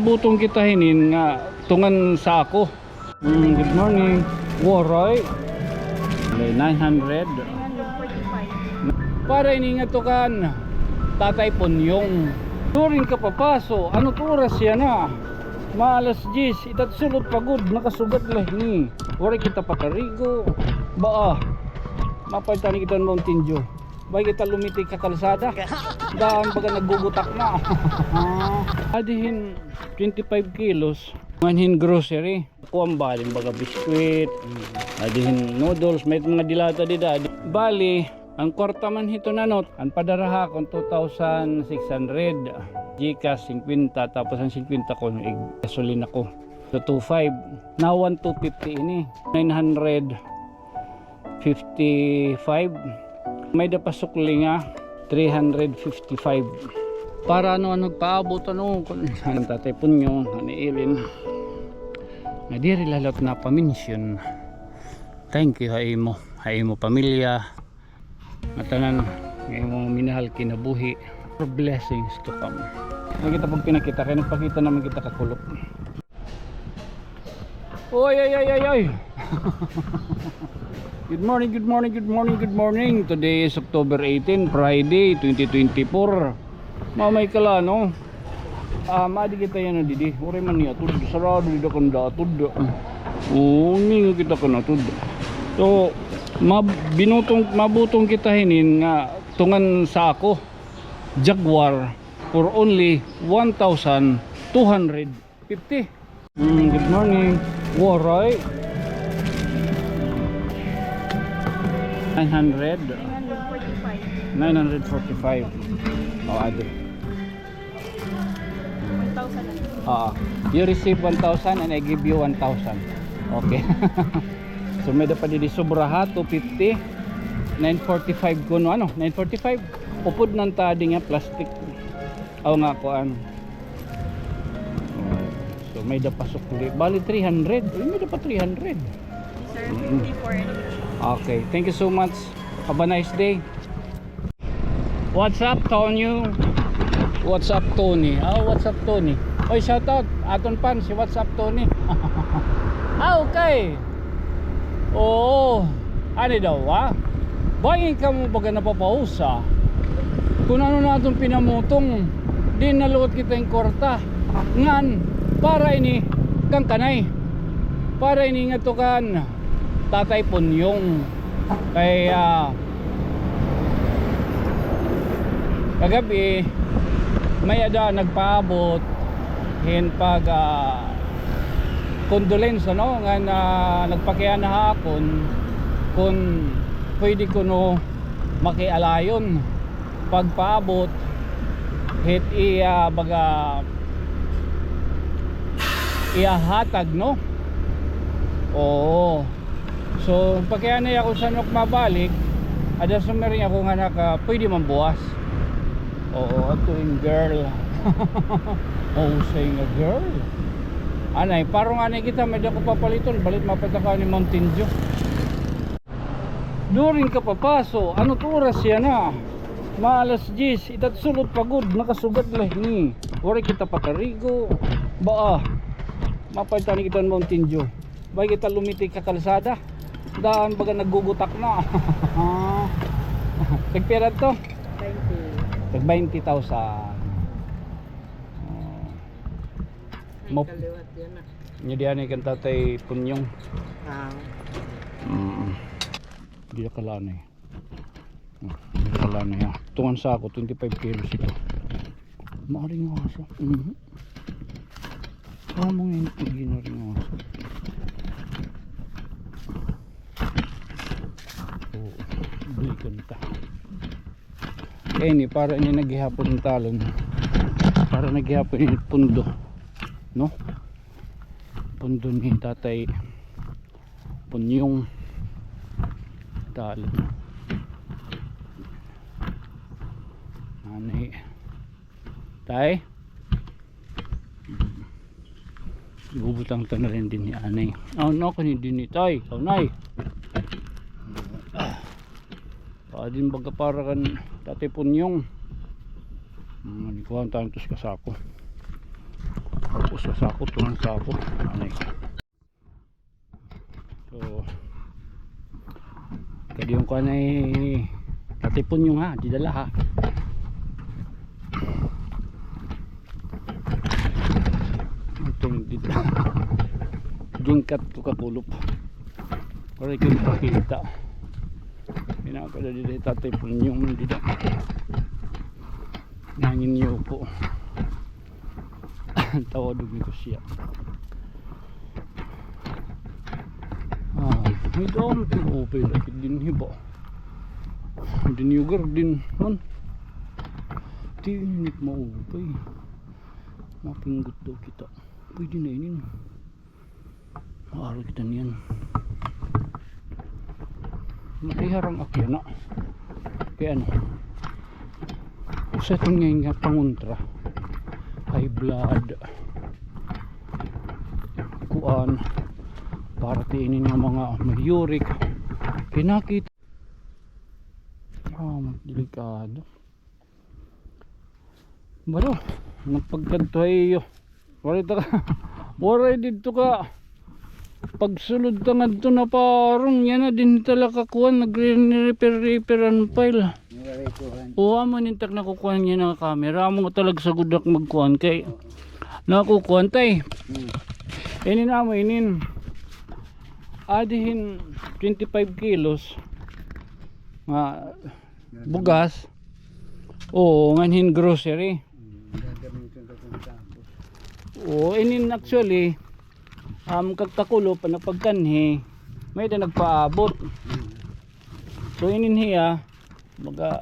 Butong kita hinin nga tungan sa ako. Good morning. Waray. 900. 945. Para ini nga to kan Tatay Punyong. During ka papaso, ano to oras yan na? Maalas 10, itat sulot pagod, nakasugat lah ni. Waray kita pakarigo. Baa, mapalitan kita ng Mountain Dew. Baik kita lumitik ka kalsada. Daan baga naggugutak na. Adihin 25 kilos. Manhin grocery. Kuang balin baga biskwit. Adihin noodles. May mga dilata dida. Bali, ang kwarta man hito nanot. Ang padaraha kong 2,600. Gcash 50. Tapos ang 50 ko gasolina ko. So 2,500. Now 1,250 ini. 955. May dapasukli nga 355 para ano paabot ano kung Tatay Punyo aniilin nga diri lalot na paminsyon. Thank you hay mo pamilya matanan ngay mo minahal kinabuhi for blessings to come. Nakita pag pinakita kaya nagpakita naman kita kakulok. Oy ay Good morning, good morning, good morning, good morning. Today is October 18, Friday, 2024. Mamay kala, no? Madi kita yan na didi. Uri man niya, tud. Sarado dito kanda, tud. Nga kita ka tud. So, mabutong kita hinin nga tungan sa ako. Jaguar for only 1,250. Good morning. Waray. 900. 945. Oh, ado. 1,000. You receive 1,000 and I give you 1,000. Okay. So may dapat di sobra ha 250. 945 kuno ano? 945. Upod ng tadi nga plastic. Aw nga kuan. So may dapat sukli. Bali 300. May dapat 300. Sir, 54. Okay, thank you so much. Have a nice day. What's up, Tony? What's up, Tony? What's up, Tony? Oy, shout out. Aton pan si What's up, Tony. Okay. Oo. Ano daw, ha? Bayin ka mo baga napapausa. Kung ano na itong pinamutong, di naluot kita yung korta. Ngan, para ini kang kanay. Para ini nga to kan Tatay Punyong. Kaya kagabi may ada nagpaabot hin pag condolence ano nga nagpakiana hakon kung pwede ko no makialayon pagpaabot hit baga ihatag no. Oo. So pagkayanay ako sa nok mabalik ada sumering ako nga naka pwede man buwas. Oo, ato yung girl. Oh, saying a girl. Anay, parang anay kita medyo ko papaliton balit mapataka ni Mountain Dew. During ka papaso, ano to oras yan na? Maalas 10, itat sulot pagod, nakasugat lah ni. Wari kita pakarigo. Baa, mapalitan kita ng Mountain Dew. Baik kita lumitik ka kalsada. Daan baga naggugutak na. Tagpira to? 20. Tag 20,000. Mo Kaliwat yan na. nyadian kan Tatay Punyong. Di na kalanay. Di na kalanay ha. Tungan sa ako 25 kilos ito. Maaring aso. Kamu ngayon pag-ginaring aso. Balikan ta. Ini para ini naghihapon ng talon. Para naghihapon yung pundo. No? Pundo ni Tatay Punyong talon. Anay. Tay. Bubutang ta na rin din ni Anay. No, kunin din ni Tay. Nay. Din baga para kan Tatay Punyong. Hindi ko ang tantos kasako. Usa sakot tunang sakot. Anay. So kaya yung kuan ay tatipon yung ha, di dala ha. Itong dito. Gingkat to kakulop. Para yung pakita. Pinakala dito tatipon yung dito. Nangin niyo po. Tawad dito siya. May dami open lagi din hiba. Din yung garden man. Tinit mo open. Mapinggot daw kita. Pwede na inin. Maaro kita niyan. Makiharang akya na. Kaya ano? Sa itong ngayon nga panguntra. High blood. Kuan. Para tiinin yung mga may uric. Kinakita. Delikado. Baro. Napagkanto ay waray dito ka. Pagsulod tangad to na parang yan na din talaga kuhan. Nagre-repair ang file. Oo, manintak na kukuhan niya ng camera. Amo talaga sa gudak magkuhan kay nakukuhan tay. Inin amo inin. Adihin 25 kilos nga bugas. Oo, nganhin grocery. Oo, inin actually kagtakulo pa na pagkanhi may da nagpaabot. So inin hiya baga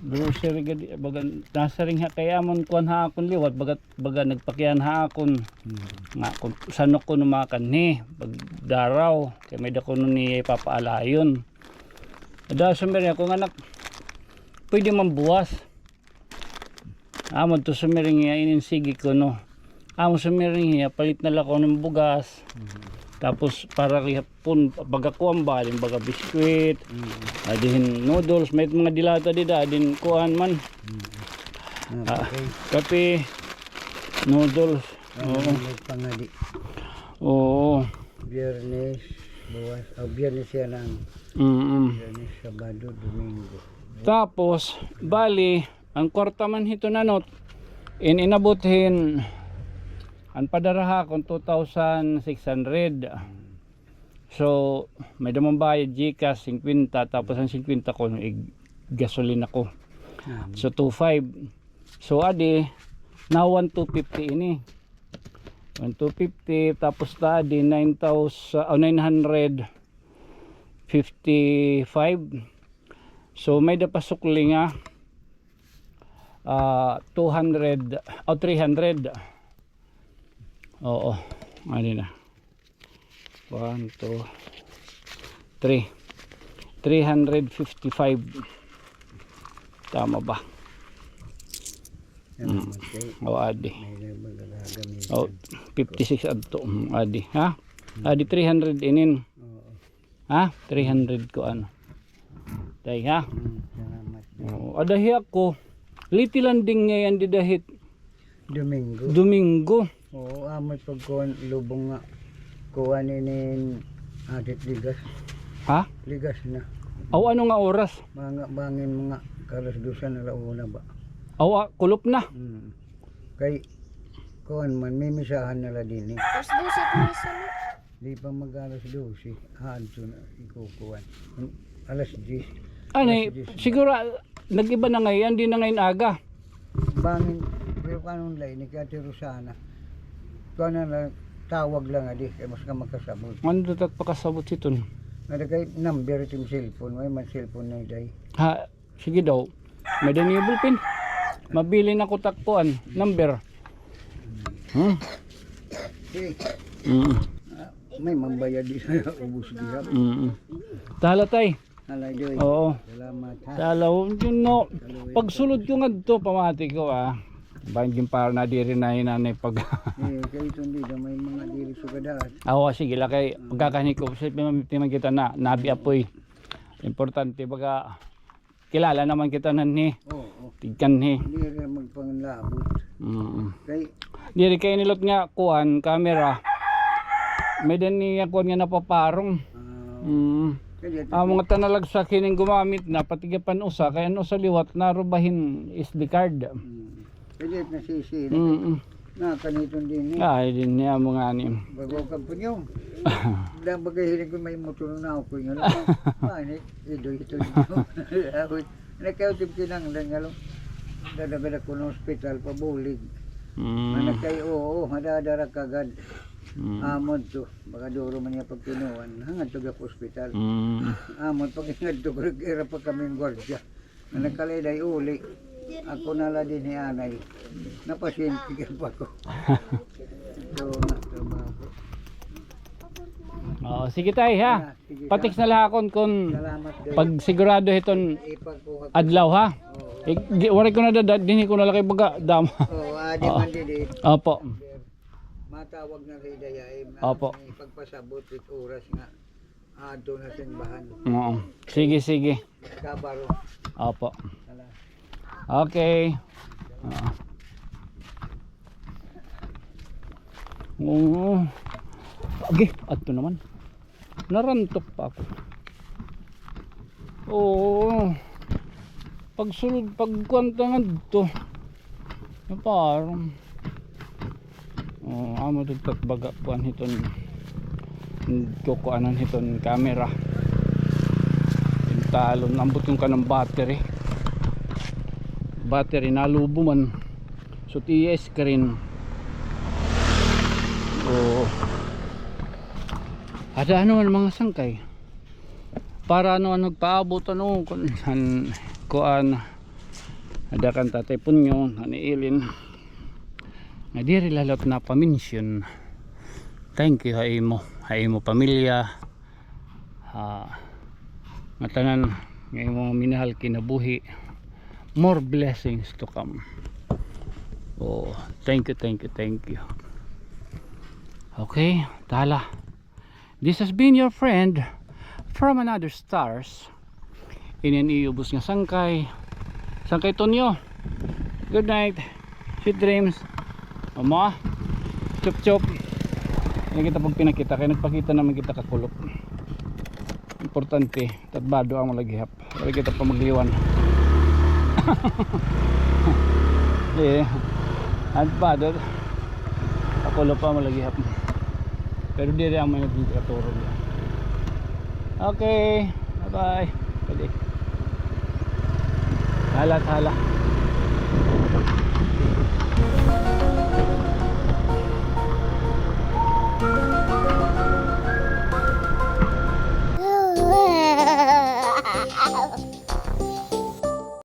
grocery gadi baga nasa ring ha kaya amon kuan ha akon liwat baga nagpakyan ha akon nga kung sanok ko numakan ni pag daraw kay may dako nun ni papaalayon ada sumir ako nga anak pwede man buwas amon to sumiring ya ininsigi ko no amon sumiring ya palit na lang ko ng bugas tapos para pun baga kuan ba din baga biskwit adin noodles may mga dilata dida adin kuan man kape noodles pangadi oo Biyernes buwas biyernes yan ang Biyernes, Sabado, Domingo tapos bali ang kwarta man hito nanot inabothin ang padaraha kung 2,600 so may damang bayad Gcash 50 tapos ang 50 ko gasolina ko so 2,500 so adi na 1,250 ini 1,250 tapos tadi 955 so may dapasukli nga 200 o 300 oo ano na 1, 2, 3 355 tama ba o adi o 56 adto adi ha adi 300 inin ha 300 ko ano tay ha o adahi ako liti landing ngayon didahit Domingo oo amoy pagkuhan lubong nga kuhan inin adit ligas ha ligas na o ano nga oras bangin mga kalas dusan na launa ba o kulop na kay kuhan man mimisahan nila din Tapos 12 misa na. di pa mag alas 12 haadto na ikukuhan alas 10 ano siguro nag-iba na ngayon di na ngayon aga bangin pero kanong lay ni Kati Rosana kuhan na tawag lang adi kay mas ka makasabot ano dapat pakasabot siton ada kay number tim cellphone may man cellphone na day ha sige daw may danibul pin mabili na ko takpuan number may mambayad di sa ubos diha talatay alay doy oo salamat ha talaw yun no pagsulod ko nga to pamati ko bangin para na diri na hinanay pag kay itong dito may mga diri sugadaan awa sige la kay pagkakani ko sa pimang kita na nabi apoy importante baga kilala naman kita nan ni. Oo. Tigkan ni. Hindi rin magpanglabot. Kay, Diri kay nilot nga kuan camera. May din niya kuan nga napaparong. kaya Mga tanalag sa kining gumamit na patigapan usa kay ano sa liwat narubahin SD card. kaya nasisi. Na kaniton din ni. Ay din niya mga ni. Bago ka po niyo. Dahil bagay hiling ko may motor na ako yun. Manik, ito. Nakautip kinang lang nga lang. Dadagad ako ng hospital, pabulig. Manakay oo, madadara kagad. Amod to, baka duro man niya pag kinuwan. Hangad to ka hospital. Amod, pag ingad to, kira pa kaming gwardya. Nakaliday uli. Ako nala din ni anay. Napasyente ka pa ko. Ito nga, trabaho. Sige tayo ha. Sige, Patiks na lahakon kung salamat din. pag sigurado iton Ipagkuha ko. adlaw ha. Wari ko na dinhi ko na lakay baga dam. Oo, adi man din. Opo. Matawag na rin daya. Opo. Pagpasabot it oras nga. Ato na simbahan. Oo. Sige. Kabaro. Opo. Salamat. Okay. Oo. Okay, ato naman. Narantok pa ako. Oo. Pagsulod, pagkwantangan to. Parang amo dito baga kuan hiton. Kukuanan hiton camera. Talon ambot yung kanang battery. Battery nalubo man. So TS screen. Ada ano mga sangkay. Para ano nagpaabot ano kuan. Ada kan tatay punyo aniilin. Nga diri lalot na pamention. Thank you haimo pamilya. Matanan ngay mo minahal kinabuhi. More blessings to come. Thank you. Okay, tala. This has been your friend from another stars. Iniubos nga Sangkay Tonyo. Good night, sweet dreams. Mama, chop. Hindi kita pag pinakita kaya nagpakita naman kita kakulok. Importante, tatbado ang malagihap. Hindi kita pa magliwan. Tatbado kakulok pa malagihap. Pero di rin ang may naging katuro. Okay, bye bye. Hala.